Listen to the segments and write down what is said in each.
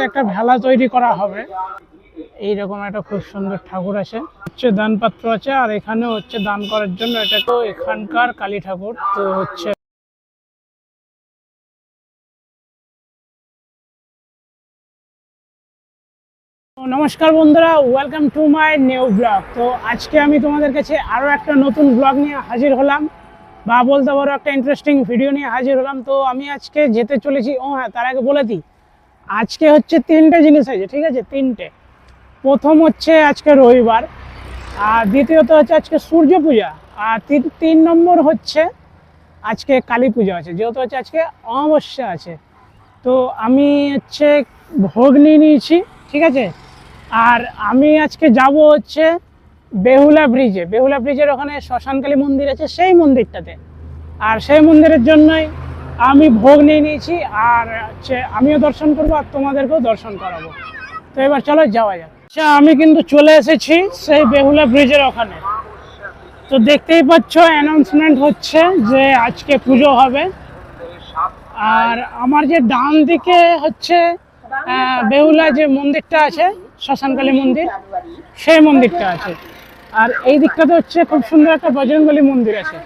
একটা ভেলা তৈরি করা হবে। এইরকম একটা খুব সুন্দর ঠাকুর আছে, হচ্ছে দান পাত্র আছে, আর এখানে হচ্ছে দান করার জন্য। এটা তো এখানকার কালী ঠাকুর। তো হচ্ছে নমস্কার বন্ধুরা, welcome to my new blog. তো আজকে আমি তোমাদের কাছে আরও একটা নতুন ব্লগ নিয়ে হাজির হলাম, বা বলতে পারো একটা ইন্টারেস্টিং ভিডিও নিয়ে হাজির হলাম। তো আমি আজকে যেতে চলেছি, ও হ্যাঁ তার আগে বলে দিই, আজকে হচ্ছে তিনটে জিনিস আছে, ঠিক আছে? তিনটে। প্রথম হচ্ছে আজকে রবিবার, আর দ্বিতীয়ত হচ্ছে আজকে সূর্য পূজা, আর তিন নম্বর হচ্ছে আজকে কালী পূজা আছে, যেহেতু হচ্ছে আজকে অমাবস্যা আছে। তো আমি হচ্ছে ভোগ নিয়ে নিয়েছি, ঠিক আছে? আর আমি আজকে যাব হচ্ছে বেহুলা ব্রিজের ওখানে শ্মশানকালী মন্দির আছে, সেই মন্দিরটাতে। আর সেই মন্দিরের জন্যই আমি ভোগ নিয়ে নিয়েছি, আর হচ্ছে আমিও দর্শন করবো আর তোমাদেরকেও দর্শন করাবো। তো এবার চলো যাওয়া যাক। আচ্ছা, আমি কিন্তু চলে এসেছি সেই বেহুলা ব্রিজের ওখানে। তো দেখতেই পাচ্ছ অ্যানাউন্সমেন্ট হচ্ছে যে আজকে পুজো হবে। আর আমার যে ডান দিকে হচ্ছে বেহুলা যে মন্দিরটা আছে, শ্মশানকালী মন্দির, সেই মন্দিরটা আছে। আর এই দিকটাতে হচ্ছে খুব সুন্দর একটা বজরংবলী মন্দির আছে।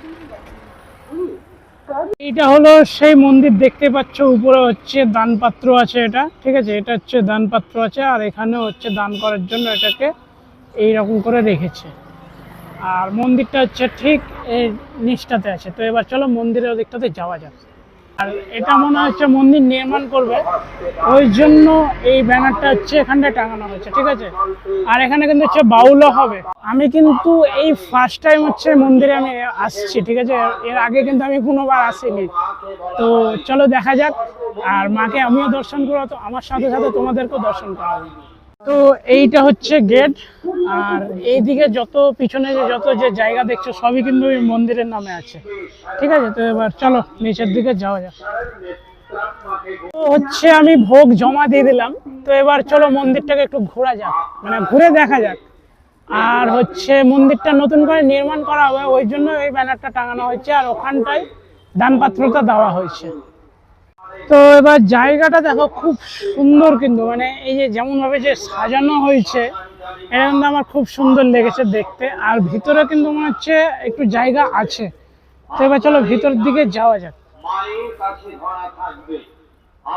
এইটা হলো সেই মন্দির, দেখতে পাচ্ছ উপরে হচ্ছে দান পাত্র আছে, এটা ঠিক আছে, এটা হচ্ছে দান পাত্র আছে। আর এখানে হচ্ছে দান করার জন্য এটাকে এইরকম করে রেখেছে। আর মন্দিরটা হচ্ছে ঠিক এই নিচটাতে আছে। তো এবার চলো মন্দিরের ওদিকটাতে যাওয়া যাক। আর এটা মনে হচ্ছে মন্দির নির্মাণ করবে, ওই জন্য এই ব্যানারটা হচ্ছে এখানটায় টাঙানো হয়েছে, ঠিক আছে? আর এখানে কিন্তু হচ্ছে বাউলও হবে। আমি কিন্তু এই ফার্স্ট টাইম হচ্ছে মন্দিরে আমি আসছি, ঠিক আছে? এর আগে কিন্তু আমি কোনোবার আসিনি। তো চলো দেখা যাক। আর মাকে আমিও দর্শন করবো, তো আমার সাথে সাথে তোমাদেরকেও দর্শন করাবো। তো এইটা হচ্ছে গেট, আর এইদিকে যত পিছনে যত যে জায়গা দেখছো সবই কিন্তু ওই মন্দিরের নামে আছে, ঠিক আছে? তো এবার চলো নিচের দিকে যাওয়া যাক। তো হচ্ছে আমি ভোগ জমা দিয়ে দিলাম, তো এবার চলো মন্দিরটাকে একটু ঘোরা যাক, মানে ঘুরে দেখা যাক। আর হচ্ছে মন্দিরটা নতুন করে নির্মাণ করা হবে, ওই জন্য এই ব্যানারটা টাঙানো হয়েছে, আর ওখানটায় দানপাত্রটা দেওয়া হয়েছে। তো এবার জায়গাটা দেখো, খুব সুন্দর কিন্তু, মানে এই যে যেমন ভাবে যে সাজানো হয়েছে, এটা কিন্তু আমার খুব সুন্দর লেগেছে দেখতে। আর ভিতরে কিন্তু মনে হচ্ছে একটু জায়গা আছে। তো এবার চলো ভিতরের দিকে যাওয়া যাক। মায়ের কাছে ধরা থাকবে,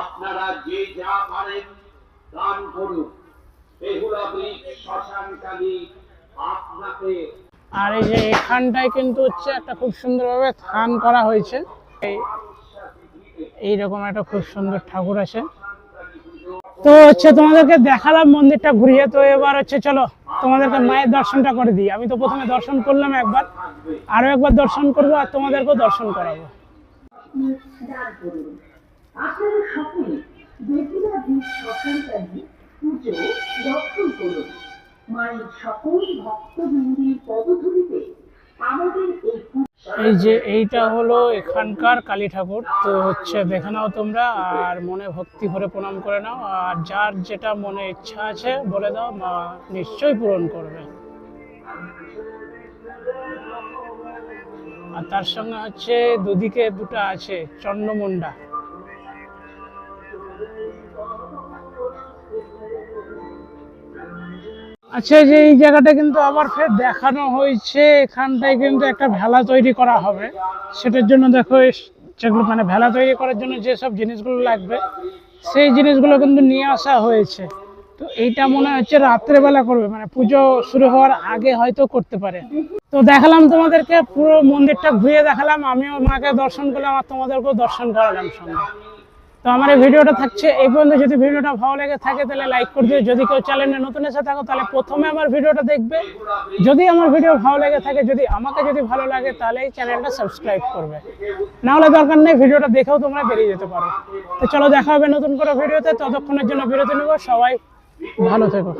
আপনারা যে যা পারেন দান করুন। বেহুলা ব্রিজ শ্মশানকালী আপনাকে। আর এই যে এখানটায় কিন্তু হচ্ছে একটা খুব সুন্দরভাবে থান করা হয়েছে। এইরকম একটা খুব সুন্দর ঠাকুর আছে। তো হচ্ছে তোমাদেরকে দেখালাম মন্দিরটা ঘুরিয়ে। তো এবার হচ্ছে চলো তোমাদেরকে মায়ের দর্শনটা করে দিই। আমি তো প্রথমে দর্শন করলাম একবার, আরো একবার দর্শন করবো, আর তোমাদেরকেও দর্শন করাবো। আপনারা সকলে বেহুলা ব্রিজ শ্মশানকালী পুজো দর্শন করুন। মায়ের সকল ভক্তবৃন্দের পদধূলিতে আমাদের এই যে এইটা হলো এখানকার কালী ঠাকুর। তো হচ্ছে দেখে নাও তোমরা, আর মনে ভক্তি ভরে প্রণাম করে নাও। আর যার যেটা মনে ইচ্ছা আছে বলে দাও, মা নিশ্চয়ই পূরণ করবে। আর তার সঙ্গে হচ্ছে দুদিকে দুটো আছে চন্দ্রমুণ্ডা। আচ্ছা, যে এই জায়গাটা কিন্তু আবার ফের দেখানো হয়েছে, এখানটায় কিন্তু একটা ভেলা তৈরি করা হবে। সেটার জন্য দেখো যেগুলো মানে ভেলা তৈরি করার জন্য যেসব জিনিসগুলো লাগবে, সেই জিনিসগুলো কিন্তু নিয়ে আসা হয়েছে। তো এইটা মনে হচ্ছে রাত্রেবেলা করবে, মানে পুজো শুরু হওয়ার আগে হয়তো করতে পারে। তো দেখালাম তোমাদেরকে, পুরো মন্দিরটা ঘুরিয়ে দেখালাম, আমিও মাকে দর্শন করলাম আর তোমাদেরকেও দর্শন করালাম সঙ্গে। তো আমার এই ভিডিওটা থাকছে এই পর্যন্ত। যদি ভিডিওটা ভালো লেগে থাকে তাহলে লাইক করে দিও। যদি কেউ চ্যানেলে নতুন এসে থাকো তাহলে প্রথমে আমার ভিডিওটা দেখবে। যদি আমার ভিডিও ভালো লেগে থাকে, যদি ভালো লাগে, তাহলে এই চ্যানেলটা সাবস্ক্রাইব করবে। না হলে দরকার নেই, ভিডিওটা দেখেও তোমরা বেরিয়ে যেতে পারো। তো চলো দেখা হবে নতুন কোনো ভিডিওতে, ততক্ষণের জন্য বিরতি নেব। সবাই ভালো থেকো।